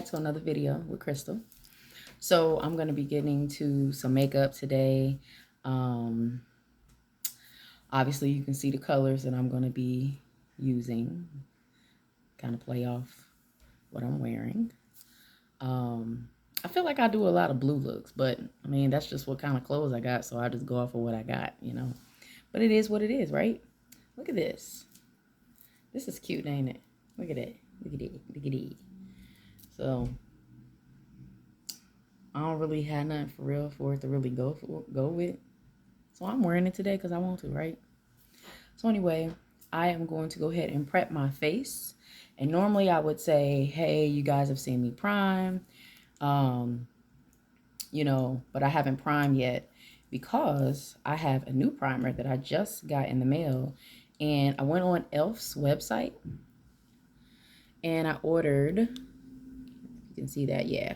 back to another video with Krystal. So I'm going to be getting into some makeup today. Obviously you can see the colors that I'm going to be using, kind of play off what I'm wearing. I feel like I do a lot of blue looks, but I mean, that's just what kind of clothes I got, so I just go off of what I got, you know. But it is what it is, right? Look at this. This is cute, ain't it? Look at it. Look at it. Look at it. So I don't really have nothing for real for it to really go with. So I'm wearing it today because I want to, right? So anyway, I am going to go ahead and prep my face. And normally I would say, hey, you guys have seen me prime. You know, but I haven't primed yet because I have a new primer that I just got in the mail. And I went on e.l.f.'s website and I ordered, you can see that, yeah.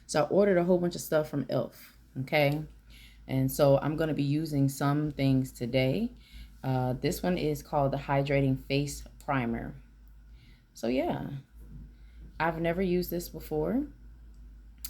So I ordered a whole bunch of stuff from e.l.f., okay? And so I'm going to be using some things today. This one is called the Hydrating Face Primer. So yeah, I've never used this before.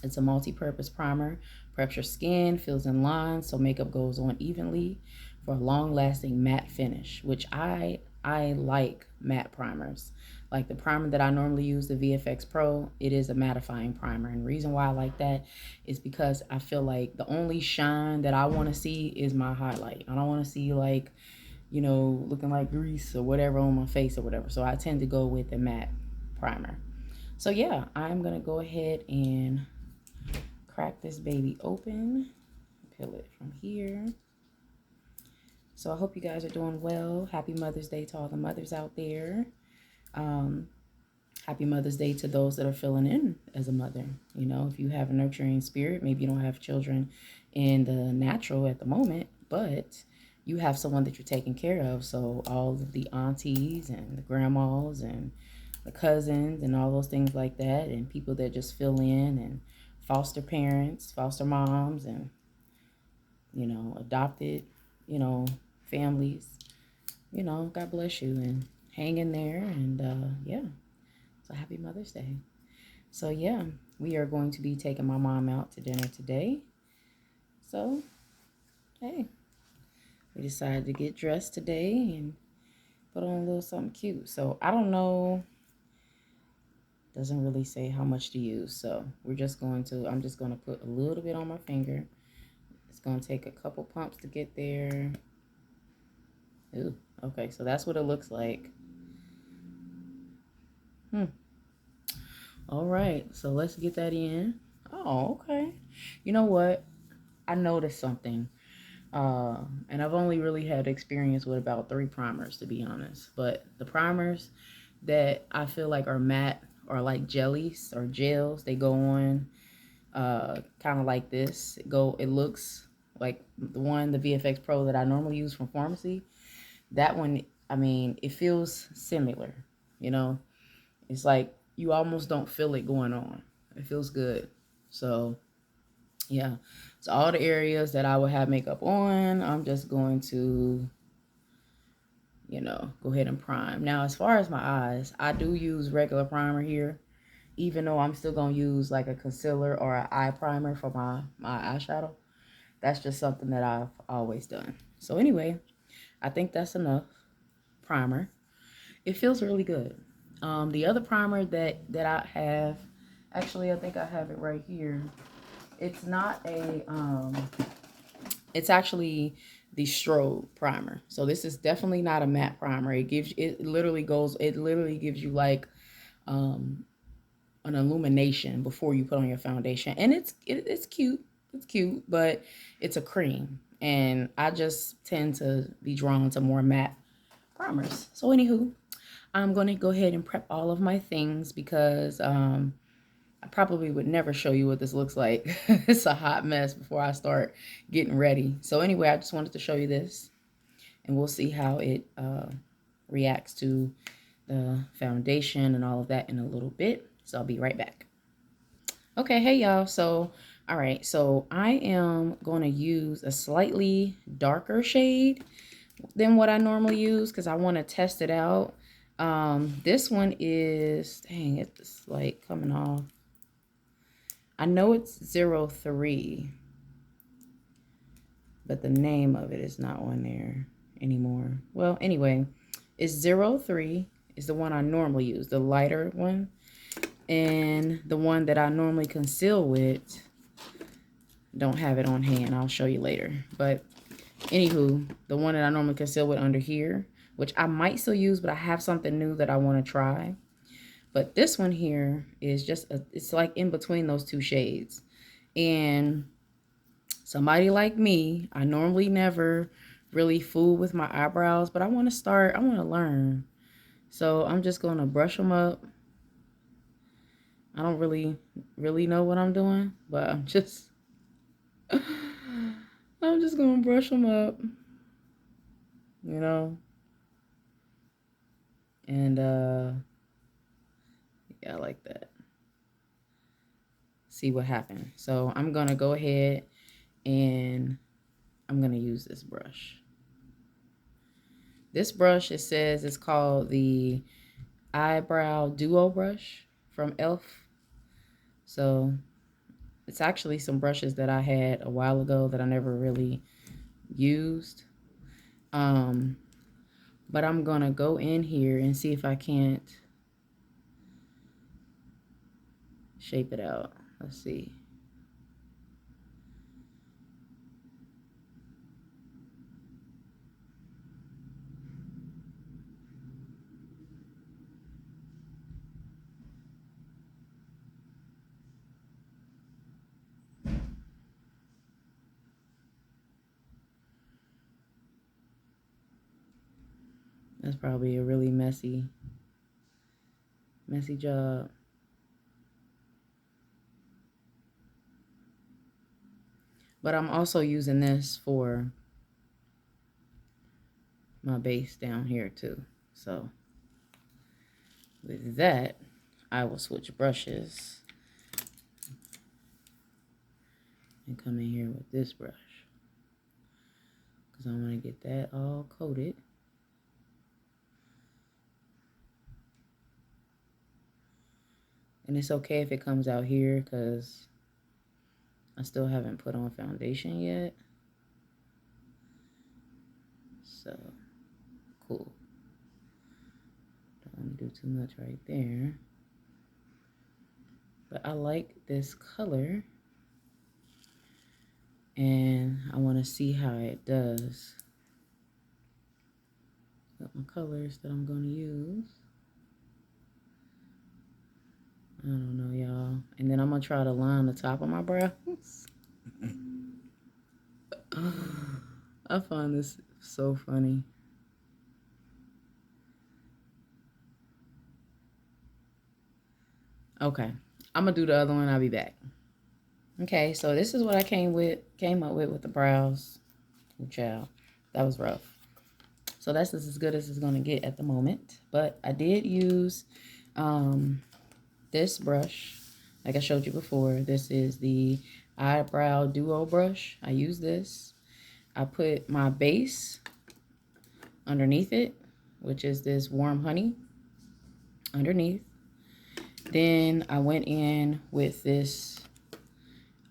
It's a multi-purpose primer, preps your skin, fills in lines so makeup goes on evenly for a long-lasting matte finish, which I like matte primers. Like the primer that I normally use, the VFX Pro, it is a mattifying primer. And the reason why I like that is because I feel like the only shine that I want to see is my highlight. I don't want to see like, you know, looking like grease or whatever on my face or whatever. So I tend to go with a matte primer. So yeah, I'm going to go ahead and crack this baby open, peel it from here. So I hope you guys are doing well. Happy Mother's Day to all the mothers out there. Happy Mother's Day to those that are filling in as a mother. You know, if you have a nurturing spirit, maybe you don't have children in the natural at the moment, but you have someone that you're taking care of. So all of the aunties and the grandmas and the cousins and all those things like that, and people that just fill in, and foster parents, foster moms, and, you know, adopted, you know, families, you know, God bless you and hang in there. And yeah, so happy Mother's Day. So yeah, we are going to be taking my mom out to dinner today. So hey, we decided to get dressed today and put on a little something cute. So I don't know, doesn't really say how much to use, so I'm just going to put a little bit on my finger. It's going to take a couple pumps to get there. Ooh, okay, so that's what it looks like. All right, so let's get that in. Oh, okay. You know what? I noticed something. And I've only really had experience with about 3 primers, to be honest. But the primers that I feel like are matte or like jellies or gels, they go on kind of like this. It looks like the VFX Pro that I normally use from Farmasi. That one, I mean, it feels similar, you know. It's like you almost don't feel it going on. It feels good. So yeah, so all the areas that I would have makeup on, I'm just going to, you know, go ahead and prime. Now, as far as my eyes, I do use regular primer here, even though I'm still going to use like a concealer or an eye primer for my eyeshadow. That's just something that I've always done. So anyway, I think that's enough primer. It feels really good. The other primer that I have, actually, I think I have it right here. It's not a, it's actually the strobe primer. So this is definitely not a matte primer. It literally gives you like an illumination before you put on your foundation. And it's cute. It's cute, but it's a cream. And I just tend to be drawn to more matte primers. So anywho, I'm going to go ahead and prep all of my things because I probably would never show you what this looks like. It's a hot mess before I start getting ready. So anyway, I just wanted to show you this, and we'll see how it reacts to the foundation and all of that in a little bit. So I'll be right back. Okay, hey y'all. So, all right. So I am going to use a slightly darker shade than what I normally use because I want to test it out. This one is, dang, it's like coming off. I know it's 03, but the name of it is not on there anymore. Well, anyway, it's 03 is the one I normally use, the lighter one. And the one that I normally conceal with, don't have it on hand. I'll show you later. But anywho, the one that I normally conceal with under here, which I might still use, but I have something new that I want to try. But this one here is just, it's like in between those two shades. And somebody like me, I normally never really fool with my eyebrows, but I want to start, I want to learn. So I'm just going to brush them up. I don't really know what I'm doing, but I'm just going to brush them up, you know. And yeah, I like that. See what happens. So I'm going to go ahead and I'm going to use this brush. This brush, it says it's called the Eyebrow Duo Brush from e.l.f. So it's actually some brushes that I had a while ago that I never really used. But I'm going to go in here and see if I can't shape it out. Let's see. That's probably a really messy job. But I'm also using this for my base down here too. So with that, I will switch brushes and come in here with this brush because I want to get that all coated. And it's okay if it comes out here because I still haven't put on foundation yet. So, cool. Don't want to do too much right there. But I like this color. And I want to see how it does. Got my colors that I'm going to use. I don't know, y'all. And then I'm going to try to line the top of my brows. I find this so funny. Okay. I'm going to do the other one. I'll be back. Okay, so this is what I came up with the brows. Oh, child. That was rough. So that's as good as it's going to get at the moment. But I did use this brush, like I showed you before. This is the Eyebrow Duo brush. I use this. I put my base underneath it, which is this Warm Honey underneath. Then I went in with this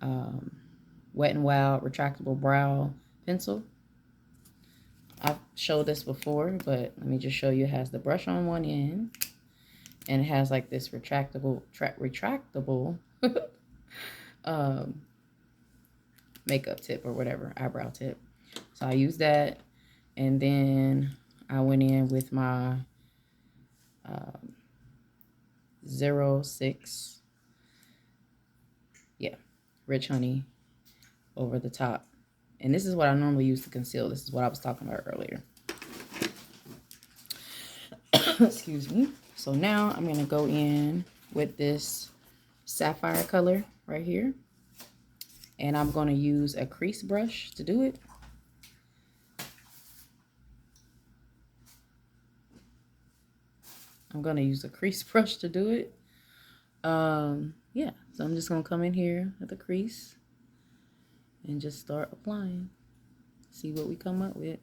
Wet n Wild retractable brow pencil. I've showed this before, but let me just show you. It has the brush on one end, and it has like this retractable makeup tip or whatever, eyebrow tip. So I used that, and then I went in with my 06, yeah, Rich Honey over the top. And this is what I normally use to conceal. This is what I was talking about earlier. Excuse me. So now I'm going to go in with this sapphire color right here. And I'm going to use a crease brush to do it. I'm going to use a crease brush to do it. Yeah, so I'm just going to come in here at the crease and just start applying. See what we come up with.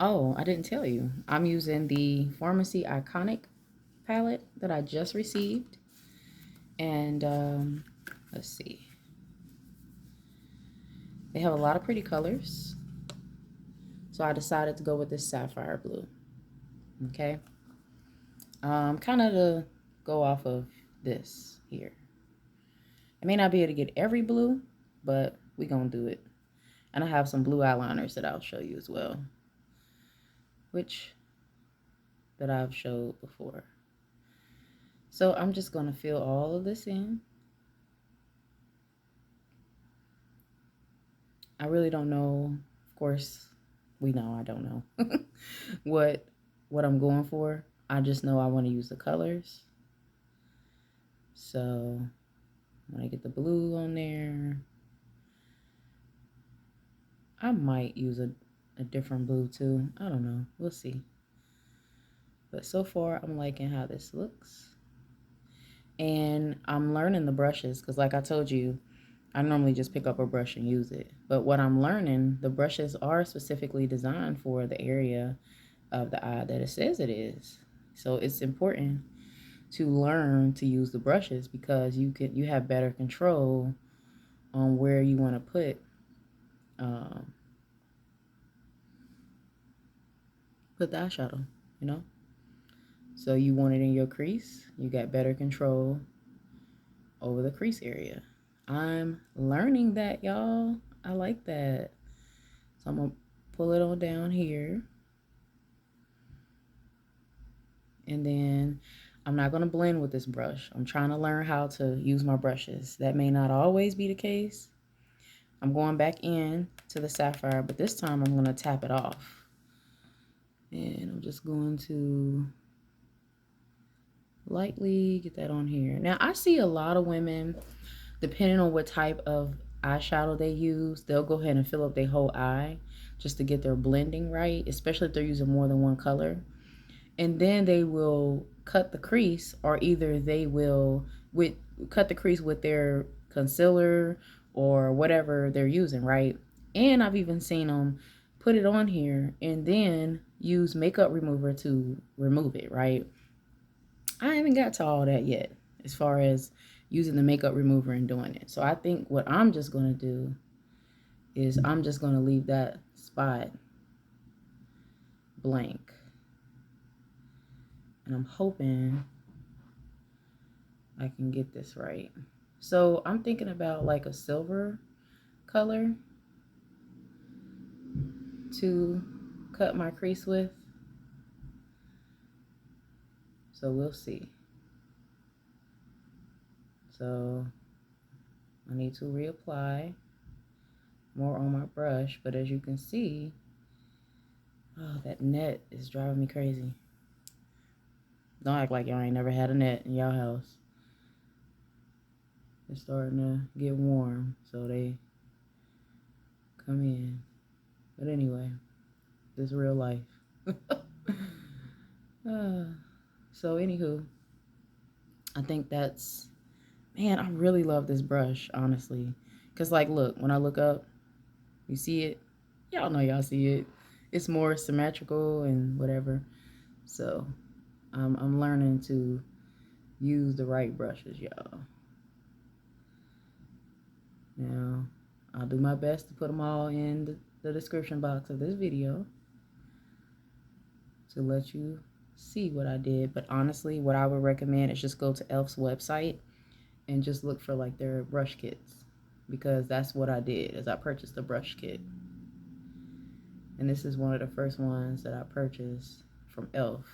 Oh, I didn't tell you. I'm using the Farmasi Iconic palette that I just received. And let's see. They have a lot of pretty colors. So I decided to go with this sapphire blue. Okay. Kind of to go off of this here. I may not be able to get every blue, but we gonna do it. And I have some blue eyeliners that I'll show you as well, that I've showed before. So I'm just gonna fill all of this in. I really don't know. Of course, we know I don't know what I'm going for. I just know I want to use the colors. So I'm gonna get the blue on there. I might use a different blue too. I don't know. We'll see. But so far, I'm liking how this looks. And I'm learning the brushes because like I told you, I normally just pick up a brush and use it. But what I'm learning, the brushes are specifically designed for the area of the eye that it says it is. So it's important to learn to use the brushes because you have better control on where you want to put the eyeshadow, you know. So you want it in your crease, you got better control over the crease area. I'm learning that, y'all. I like that. So I'm gonna pull it on down here. And then I'm not gonna blend with this brush. I'm trying to learn how to use my brushes. That may not always be the case. I'm going back in to the sapphire, but this time I'm gonna tap it off. And I'm just going to lightly get that on here. Now I see a lot of women, depending on what type of eyeshadow they use, they'll go ahead and fill up their whole eye just to get their blending right, especially if they're using more than one color. And then they will cut the crease, or either they will cut the crease with their concealer or whatever they're using, right? And I've even seen them put it on here and then use makeup remover to remove it, right? I haven't got to all that yet as far as using the makeup remover and doing it. So I think what I'm just going to do is I'm just going to leave that spot blank. And I'm hoping I can get this right. So I'm thinking about like a silver color to cut my crease with. So we'll see. So I need to reapply more on my brush, but as you can see, oh, that net is driving me crazy. Don't act like y'all ain't never had a net in y'all house. It's starting to get warm, so they come in. But anyway, this is real life. So anywho, I think that's, man, I really love this brush, honestly. Because like, look, when I look up, you see it? Y'all know y'all see it. It's more symmetrical and whatever. So I'm learning to use the right brushes, y'all. Now, I'll do my best to put them all in the description box of this video to let you see what I did. But honestly, what I would recommend is just go to e.l.f.'s website and just look for like their brush kits, because that's what I did, is I purchased a brush kit. And this is one of the first ones that I purchased from e.l.f.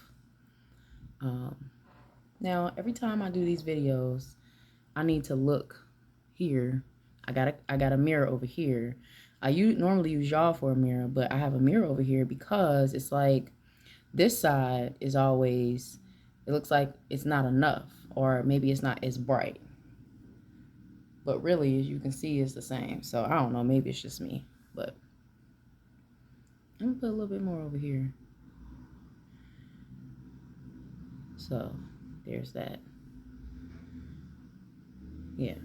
Now, every time I do these videos, I need to look here. I got a mirror over here. I normally use y'all for a mirror, but I have a mirror over here because it's like this side is always, it looks like it's not enough, or maybe it's not as bright. But really, as you can see, it's the same. So I don't know, maybe it's just me, but I'm gonna put a little bit more over here. So there's that. Yeah.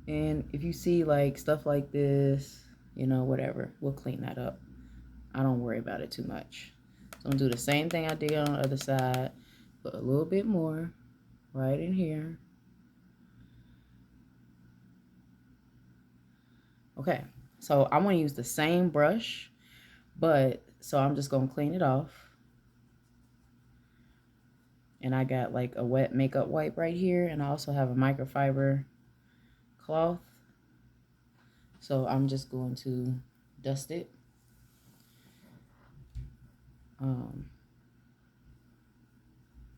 And if you see like stuff like this, you know, whatever, we'll clean that up. I don't worry about it too much. So I'm gonna do the same thing I did on the other side, but a little bit more right in here. Okay, so I want to use the same brush, but so I'm just going to clean it off. And I got like a wet makeup wipe right here, and I also have a microfiber cloth. So I'm just going to dust it.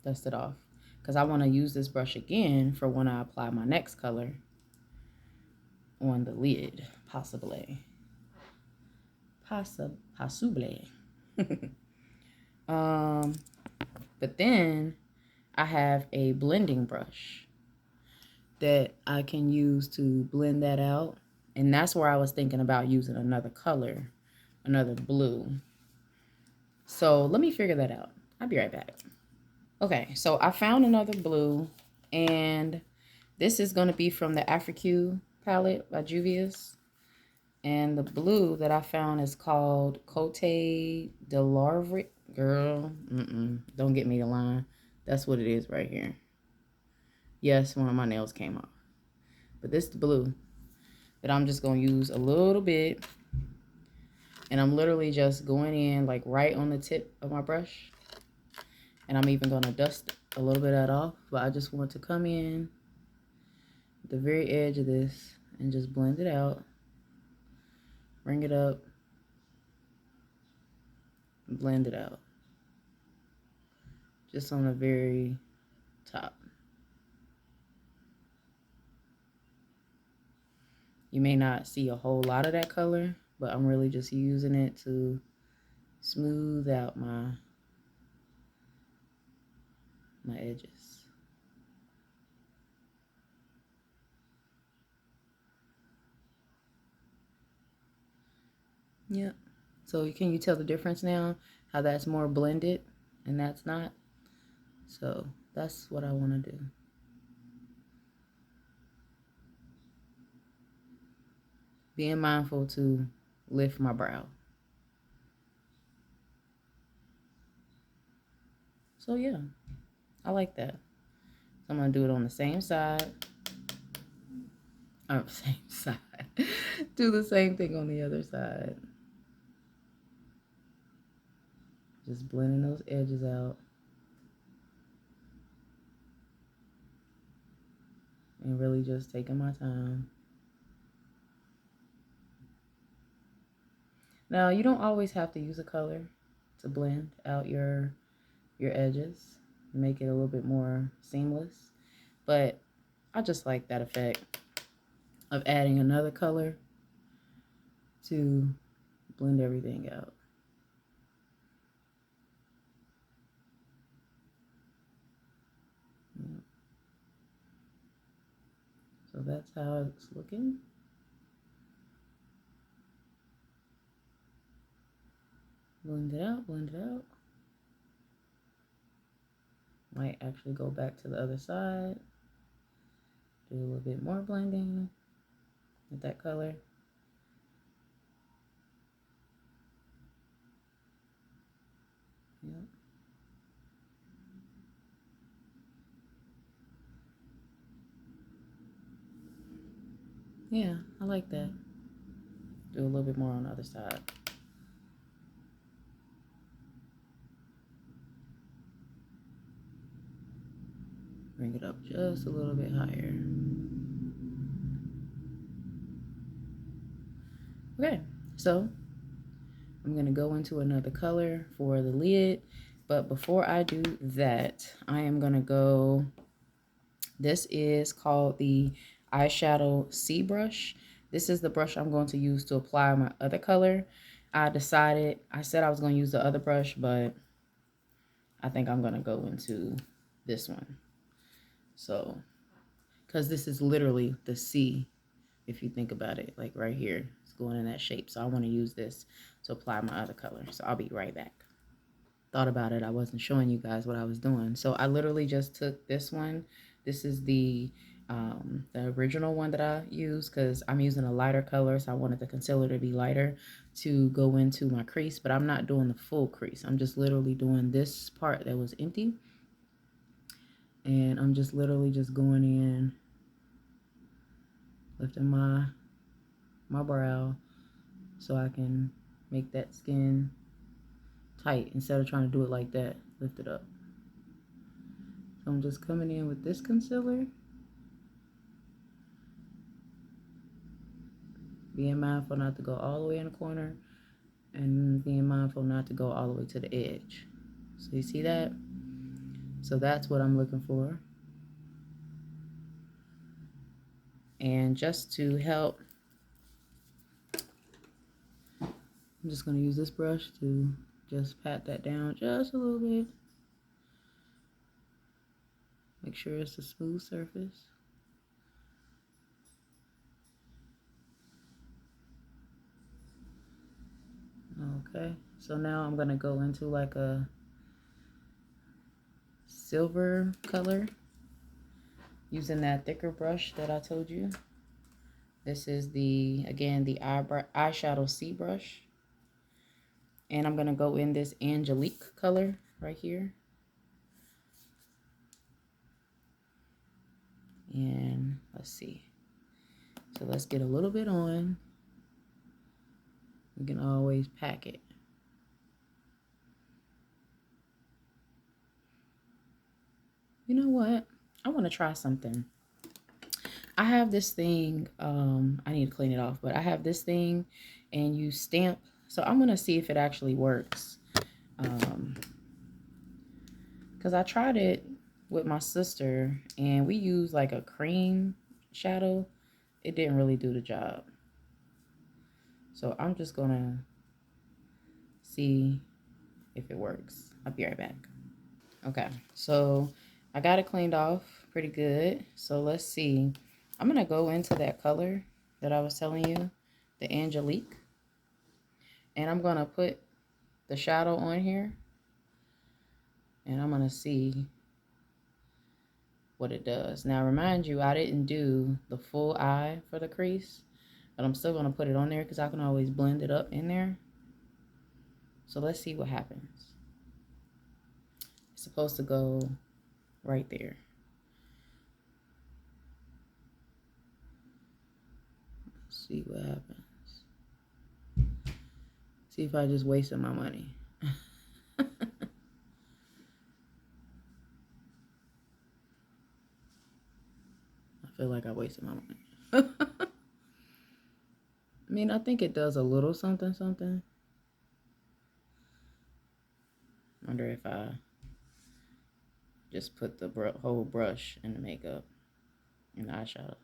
Dust it off, because I want to use this brush again for when I apply my next color on the lid, possibly. But then I have a blending brush that I can use to blend that out, and that's where I was thinking about using another color, another blue. So let me figure that out. I'll be right back. Okay, so I found another blue, and this is going to be from the Afriaque palette by Juvia's. And the blue that I found is called Cote de Larvric. Girl, don't get me the line. That's what it is right here. Yes, one of my nails came off. But this is the blue that I'm just going to use a little bit. And I'm literally just going in like right on the tip of my brush. And I'm even going to dust a little bit of that off. But I just want to come in at the very edge of this and just blend it out. Bring it up. Blend it out. Just on the very top. You may not see a whole lot of that color, but I'm really just using it to smooth out my edges. Yep. So can you tell the difference now? How that's more blended and that's not? So that's what I want to do. Being mindful to lift my brow. So yeah, I like that. So I'm going to do it on the same side. Same side. Do the same thing on the other side. Just blending those edges out. And really just taking my time. Now, you don't always have to use a color to blend out your edges. Make it a little bit more seamless. But I just like that effect of adding another color to blend everything out. Yeah. So that's how it's looking. Blend it out, blend it out. Might actually go back to the other side. Do a little bit more blending with that color. Yep. Yeah, I like that. Do a little bit more on the other side. Bring it up just a little bit higher. Okay, so I'm going to go into another color for the lid. But before I do that, I am going to go, this is called the eyeshadow C brush. This is the brush I'm going to use to apply my other color. I said I was going to use the other brush, but I think I'm going to go into this one. So, because this is literally the C, if you think about it, like right here, it's going in that shape. So I want to use this to apply my other color. So I'll be right back. Thought about it, I wasn't showing you guys what I was doing. So I literally just took this one. This is the original one that I use because I'm using a lighter color. So I wanted the concealer to be lighter to go into my crease, but I'm not doing the full crease. I'm just literally doing this part that was empty. And I'm just literally just going in, lifting my my brow so I can make that skin tight instead of trying to do it like that. Lift it up. So I'm just coming in with this concealer, being mindful not to go all the way in the corner and being mindful not to go all the way to the edge. So you see that? So that's what I'm looking for. And just to help, I'm just going to use this brush to just pat that down just a little bit. Make sure it's a smooth surface. Okay, so now I'm going to go into like a silver color using that thicker brush that I told you. This is the, again, the eyeshadow C brush. And I'm going to go in this Angelique color right here. And let's see. So let's get a little bit on. We can always pack it. You know what? I want to try something. I have this thing, I need to clean it off, but I have this thing and you stamp. So I'm going to see if it actually works. Because I tried it with my sister and we used like a cream shadow. It didn't really do the job. So I'm just going to see if it works. I'll be right back. Okay, so I got it cleaned off pretty good. So let's see. I'm going to go into that color that I was telling you, the Angelique. And I'm going to put the shadow on here. And I'm going to see what it does. Now, remind you, I didn't do the full eye for the crease. But I'm still going to put it on there because I can always blend it up in there. So let's see what happens. It's supposed to go right there. Let's see what happens. See if I just wasted my money. I feel like I wasted my money. I mean, I think it does a little something, something. Wonder if I just put the whole brush in the makeup and the eyeshadow.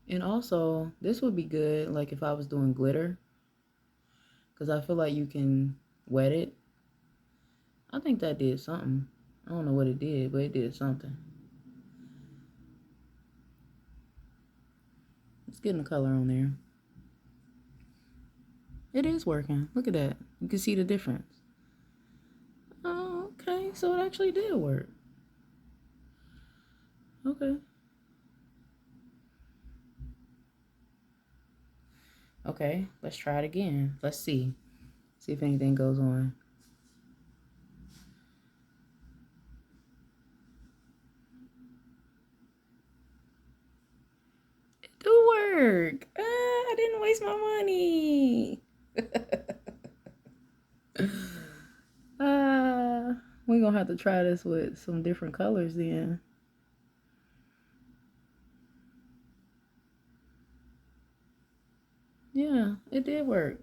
And also, this would be good, like if I was doing glitter, because I feel like you can wet it. I think that did something. I don't know what it did, but it did something. It's getting the color on there. It is working. Look at that. You can see the difference. Oh, okay. So it actually did work. Okay. Okay, let's try it again. Let's see. See if anything goes on. It do work. I didn't waste my money. We're gonna have to try this with some different colors then. Yeah, it did work.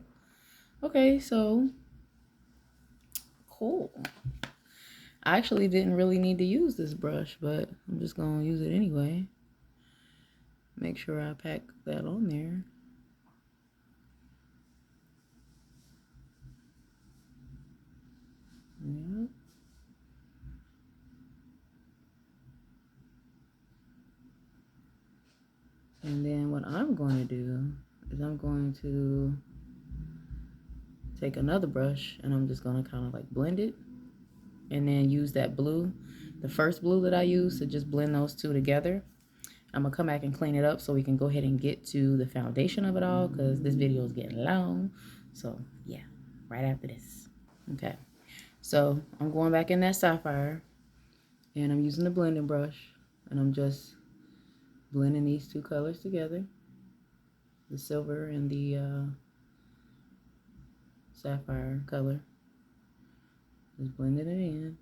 Okay, so cool. I actually didn't really need to use this brush, but I'm just gonna use it anyway. Make sure I pack that on there. Yeah. And then what I'm going to do is I'm going to take another brush and I'm just going to kind of like blend it and then use that blue, the first blue that I used, to just blend those two together. I'm going to come back and clean it up so we can go ahead and get to the foundation of it all because this video is getting long. So yeah, right after this. Okay, so I'm going back in that sapphire And I'm using the blending brush, and I'm just blending these two colors together, the silver and the sapphire color. Just blending it in.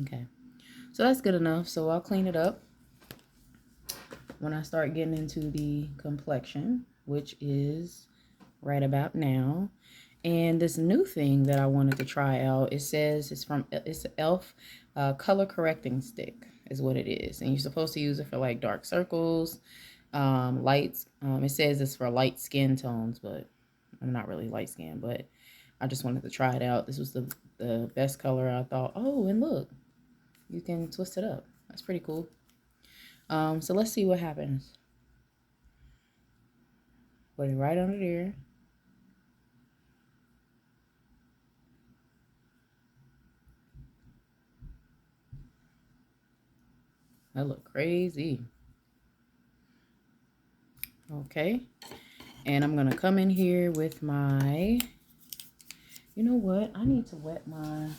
Okay, so that's good enough. So I'll clean it up when I start getting into the complexion, which is right about now. And this new thing that I wanted to try out, it says it's an e.l.f. Color correcting stick is what it is. And you're supposed to use it for like dark circles, lights. It says it's for light skin tones, but I'm not really light skin, but I just wanted to try it out. This was the best color I thought. Oh, and look, you can twist it up. That's pretty cool. So let's see what happens. Put it right under there. That look crazy. Okay. And I'm going to come in here with my, you know what? I need to wet my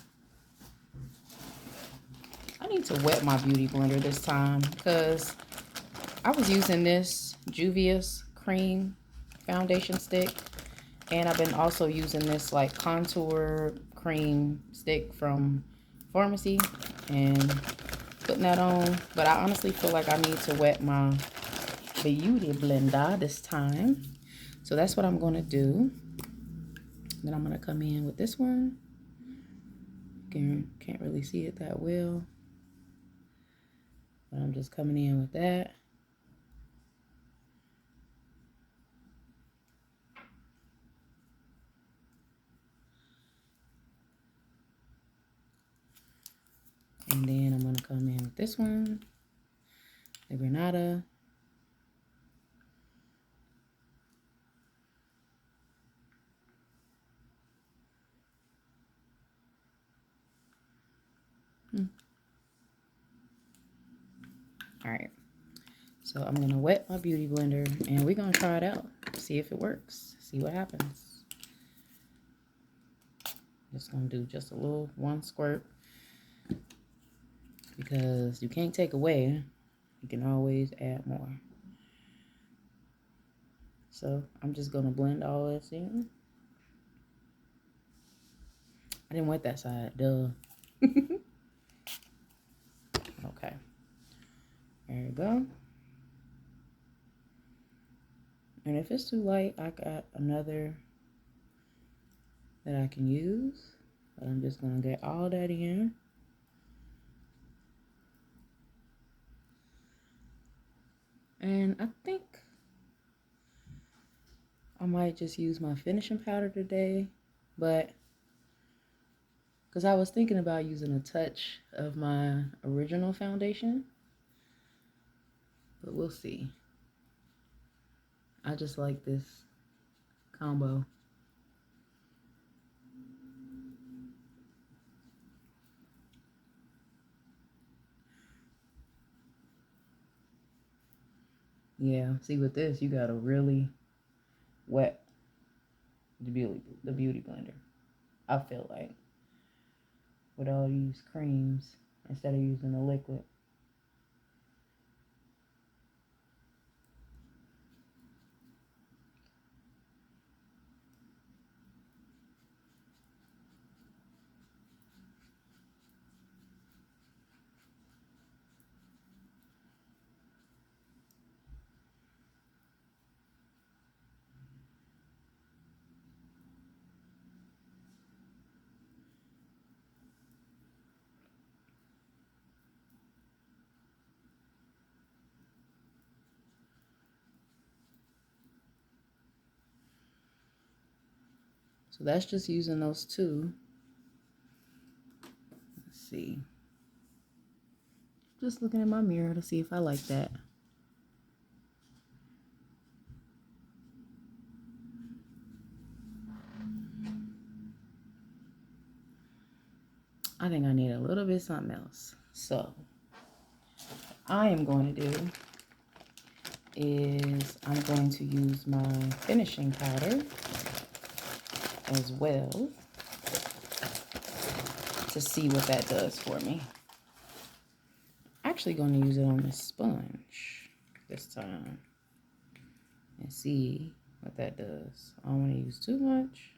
beauty blender this time, because I was using this Juvia's cream foundation stick, and I've been also using this like contour cream stick from Farmasi and putting that on. But I honestly feel like I need to wet my beauty blender this time, so that's what I'm going to do. Then I'm going to come in with this one. Can't really see it that well, but I'm just coming in with that. And then I'm going to come in with this one, the Granada. All right, so I'm going to wet my beauty blender, and we're going to try it out, see if it works, see what happens. Just going to do just a little one squirt, because you can't take away, you can always add more. So I'm just going to blend all this in. I didn't wet that side, duh. Okay, there you go. And if it's too light, I got another that I can use. But I'm just going to get all that in. And I think I might just use my finishing powder today, but because I was thinking about using a touch of my original foundation, but we'll see. I just like this combo. Yeah, see, with this, you gotta really wet the beauty blender, I feel like, with all these creams instead of using the liquid. So that's just using those two. Let's see. Just looking in my mirror to see if I like that. I think I need a little bit something else. So I am going to do is I'm going to use my finishing powder as well to see what that does for me. Actually going to use it on the sponge this time and see what that does. I don't want to use too much.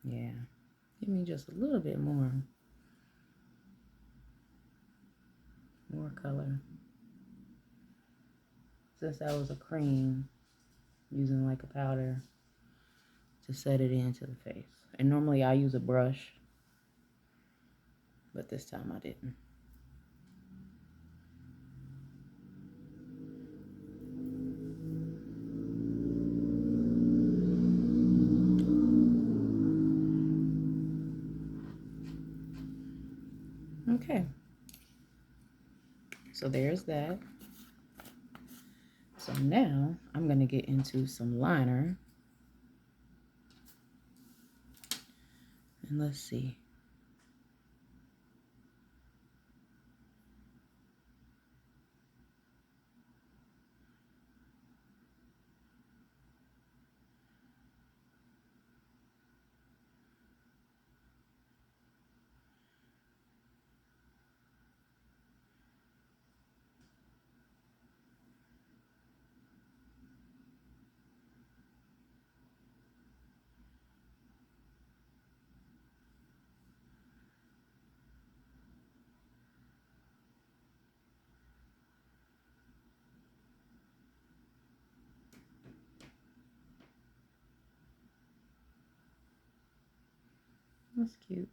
Yeah, give me just a little bit more color. Since that was a cream, using like a powder to set it into the face. And normally I use a brush, but this time I didn't. Okay, so there's that. So now I'm gonna get into some liner. And let's see. That's cute.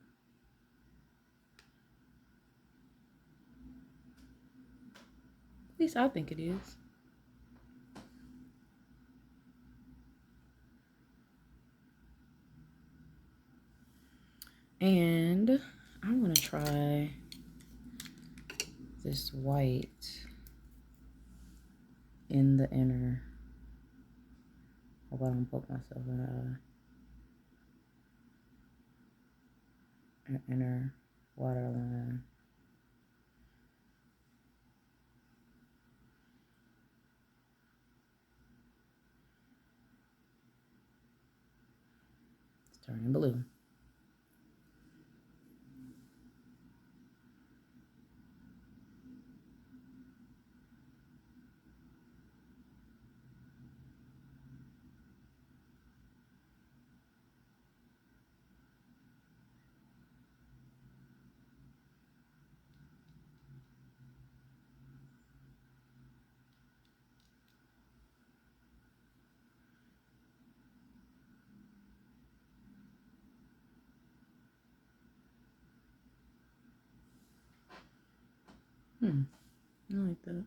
At least I think it is. And I want to try this white in the inner. Hope I don't poke myself in the eye. Inner waterline. It's turning blue. I like that.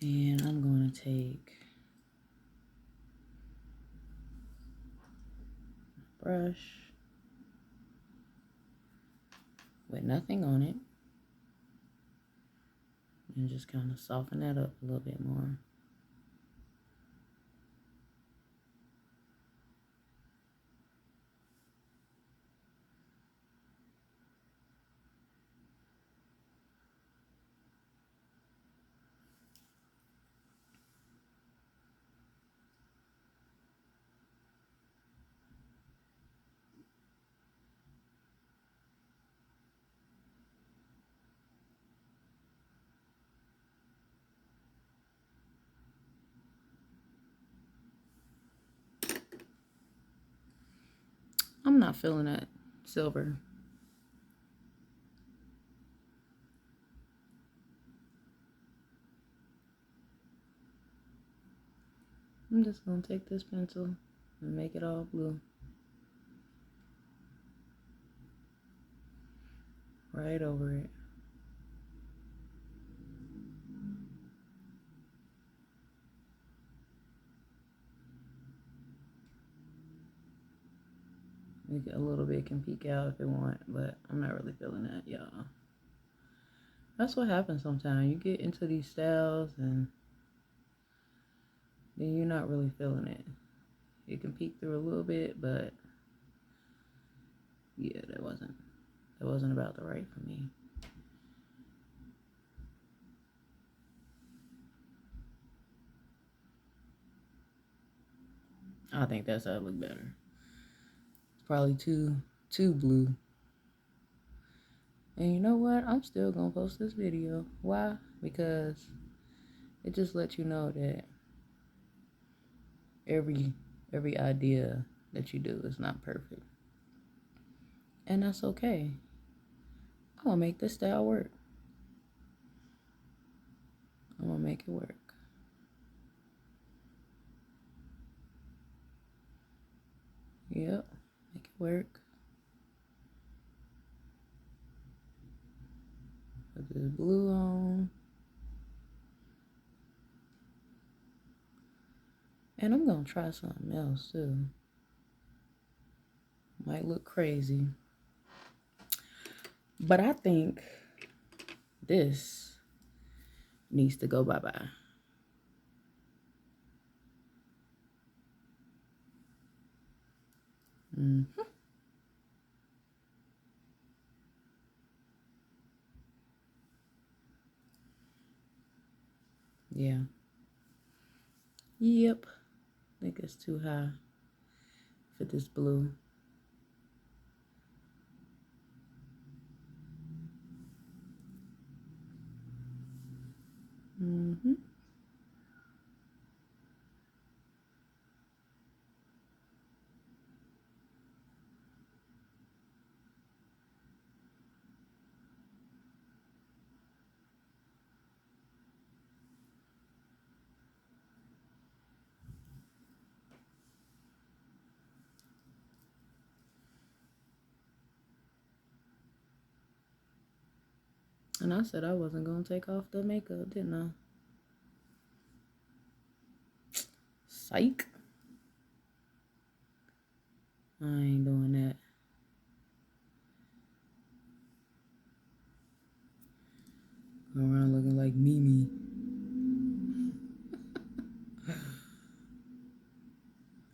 And I'm going to take a brush with nothing on it and just kind of soften that up a little bit more. I'm not feeling that silver. I'm just going to take this pencil and make it all blue. Right over it. A little bit can peek out if it want, but I'm not really feeling that, y'all. That's what happens sometimes. You get into these styles and then you're not really feeling it. It can peek through a little bit, but yeah, that wasn't about the right for me. I think that's how it look better. It's probably too blue. And you know what? I'm still gonna post this video. Why? Because it just lets you know that every idea that you do is not perfect. And that's okay. I'm gonna make this style work. I'm gonna make it work. Yep, make it work. Put this blue on. And I'm gonna try something else too. Might look crazy. But I think this needs to go bye-bye. Yeah. Yep. I think it's too high for this blue. And I said I wasn't gonna take off the makeup, didn't I? Psych. I ain't doing that. Go around looking like Mimi.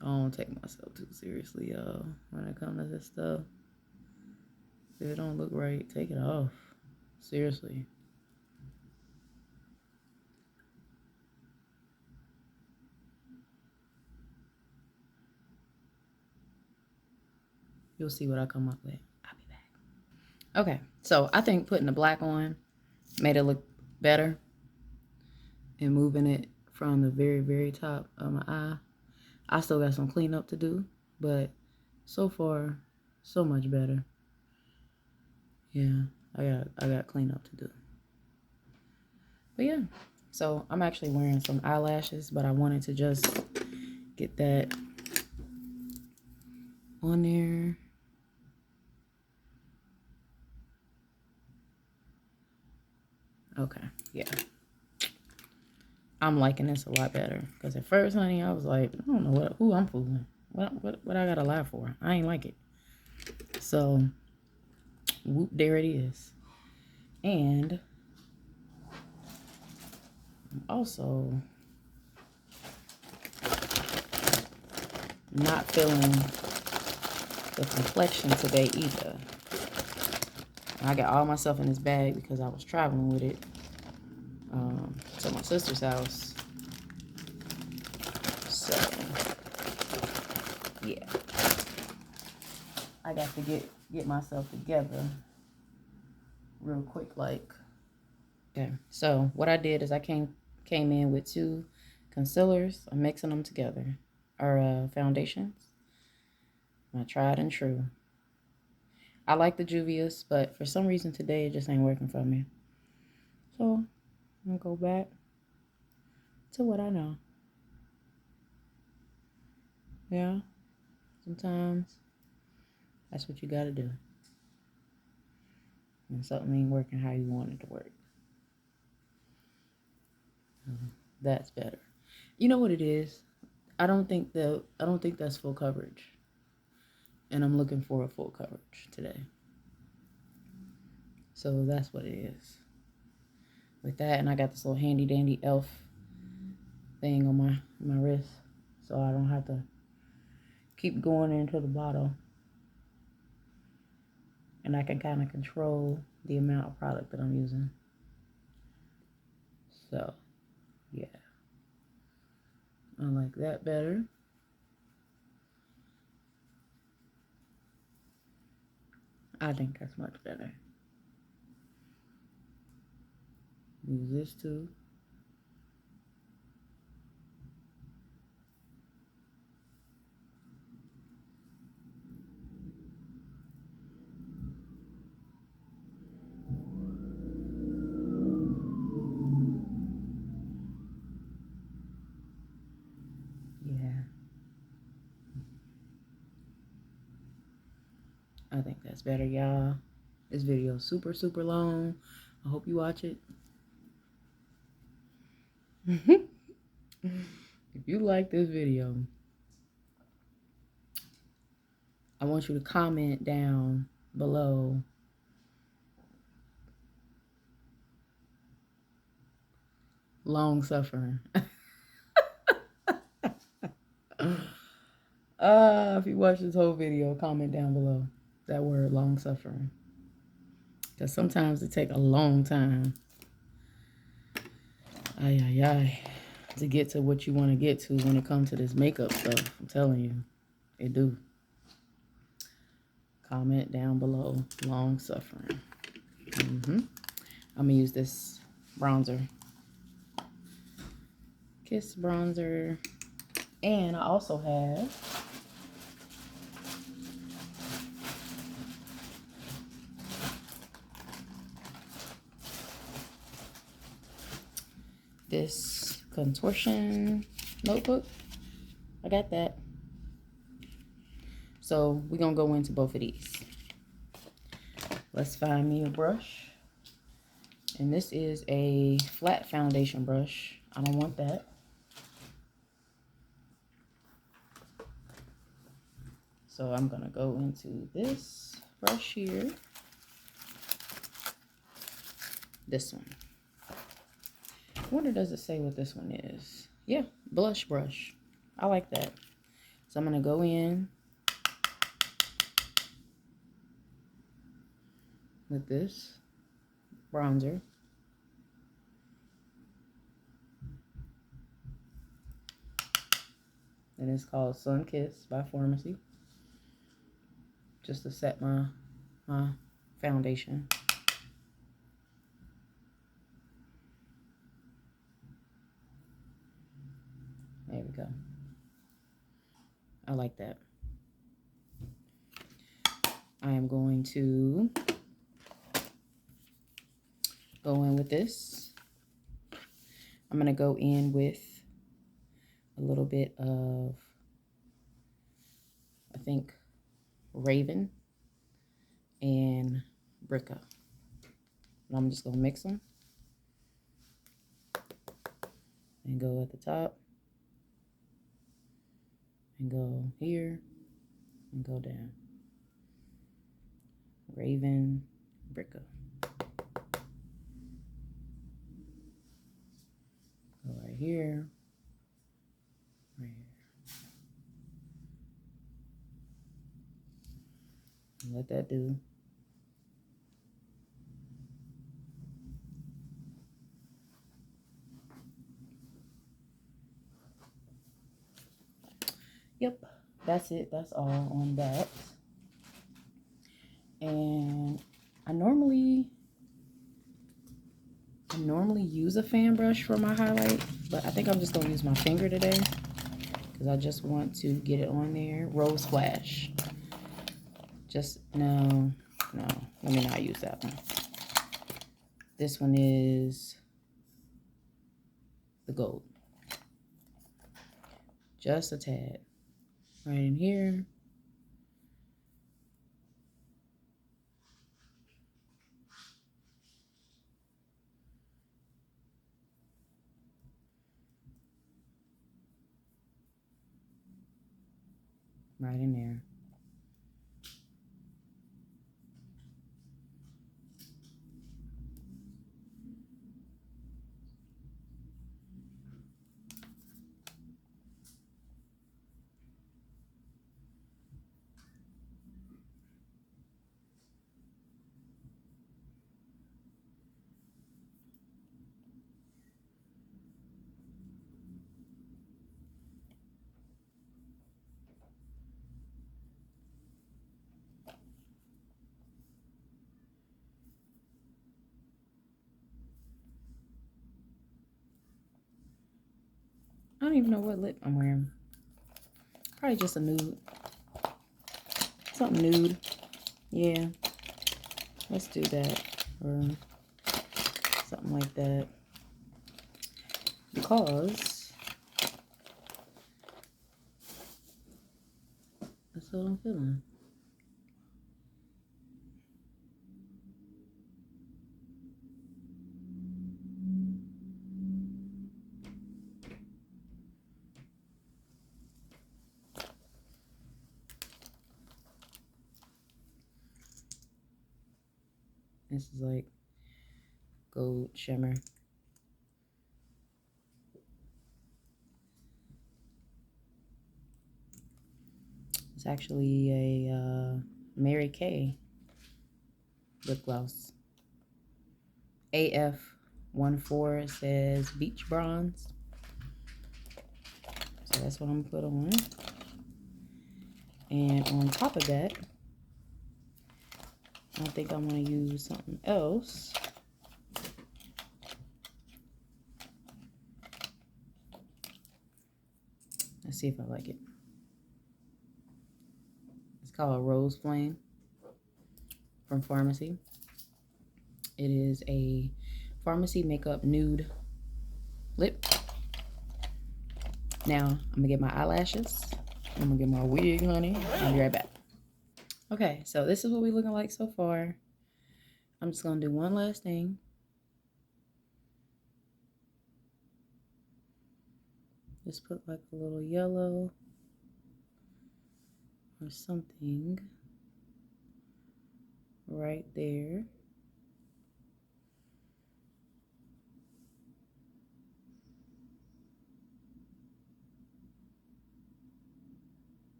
I don't take myself too seriously, y'all, when it comes to this stuff. If it don't look right, take it off. Seriously. You'll see what I come up with. I'll be back. Okay, so I think putting the black on made it look better. And moving it from the very, very top of my eye. I still got some cleanup to do, but so far, so much better. Yeah, I got cleanup to do. But yeah, so I'm actually wearing some eyelashes, but I wanted to just get that on there. Okay, yeah. I'm liking this a lot better. Because at first, honey, I was like, I don't know who I'm fooling. What I gotta lie for? I ain't like it. So, whoop, there it is. And I'm also not feeling the complexion today either. I got all my stuff in this bag because I was traveling with it to my sister's house. So, yeah. I got to get myself together real quick, like. Okay, so what I did is I came in with 2 concealers. I'm mixing them together. Our foundations. My tried and true. I like the Juvias, but for some reason today it just ain't working for me. So I'm gonna go back to what I know. Yeah, sometimes that's what you gotta do. When something ain't working how you want it to work. That's better. You know what it is? I don't think that's full coverage. And I'm looking for a full coverage today. So that's what it is. with that. And I got this little handy dandy elf thing on my wrist, so I don't have to keep going into the bottle. And I can kind of control the amount of product that I'm using. So, yeah. I like that better. I think that's much better. Use this too. Yeah. I think that's better, y'all. This video is super, super long. I hope you watch it. If you like this video, I want you to comment down below long suffering. If you watch this whole video, comment down below that word long suffering. Because sometimes it take a long time. To get to what you want to get to when it comes to this makeup stuff. I'm telling you, it do. Comment down below, long suffering. I'm gonna use this bronzer, Kiss bronzer, and I also have this contortion notebook. I got that. So we're gonna go into both of these. Let's find me a brush. And this is a flat foundation brush. I don't want that. So I'm gonna go into this brush here. This one. I wonder, does it say what this one is? Yeah, blush brush. I like that. So I'm gonna go in with this bronzer. And it's called Sunkist by Farmasi. Just to set my foundation. There we go. I like that. I am going to go in with this. I'm going to go in with a little bit of, I think, Raven and Bricka. And I'm just going to mix them. And go at the top. And go here. And go down. Raven, Bricka. Go right here. Right here. And let that do. Yep, that's it. That's all on that. And I normally use a fan brush for my highlight, but I think I'm just gonna use my finger today because I just want to get it on there. Rose Splash. No, let me not use that one. This one is the gold. Just a tad. Right in here. Right in there. don't even know what lip I'm wearing. Probably just a nude. Something nude. Yeah. Let's do that. Or something like that. Because that's what I'm feeling. This is like gold shimmer. It's actually a Mary Kay lip gloss. AF14 says beach bronze. So that's what I'm gonna put on. And on top of that, I think I'm gonna use something else. Let's see if I like it. It's called Rose Flame from Farmasi. It is a Farmasi makeup nude lip. Now, I'm gonna get my eyelashes. I'm gonna get my wig, honey. I'll be right back. Okay, so this is what we're looking like so far. I'm just gonna do one last thing. Just put like a little yellow or something right there.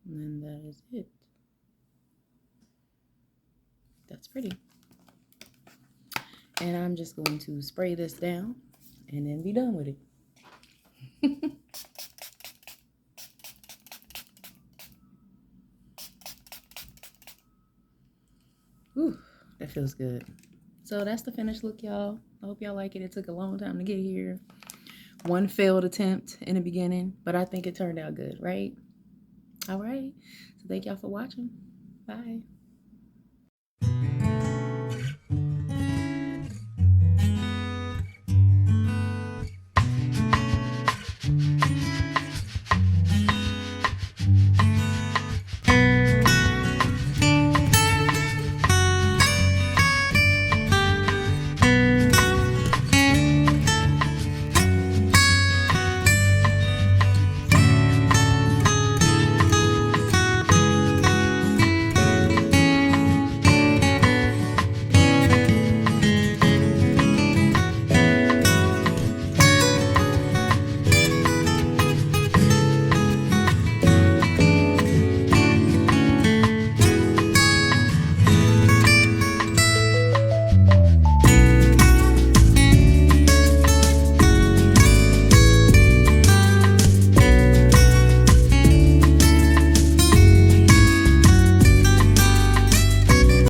And then that is it. That's pretty. And I'm just going to spray this down and then be done with it. Whew, that feels good. So that's the finished look, y'all. I hope y'all like it. It took a long time to get here. One failed attempt in the beginning, but I think it turned out good, right? All right. So thank y'all for watching. Bye.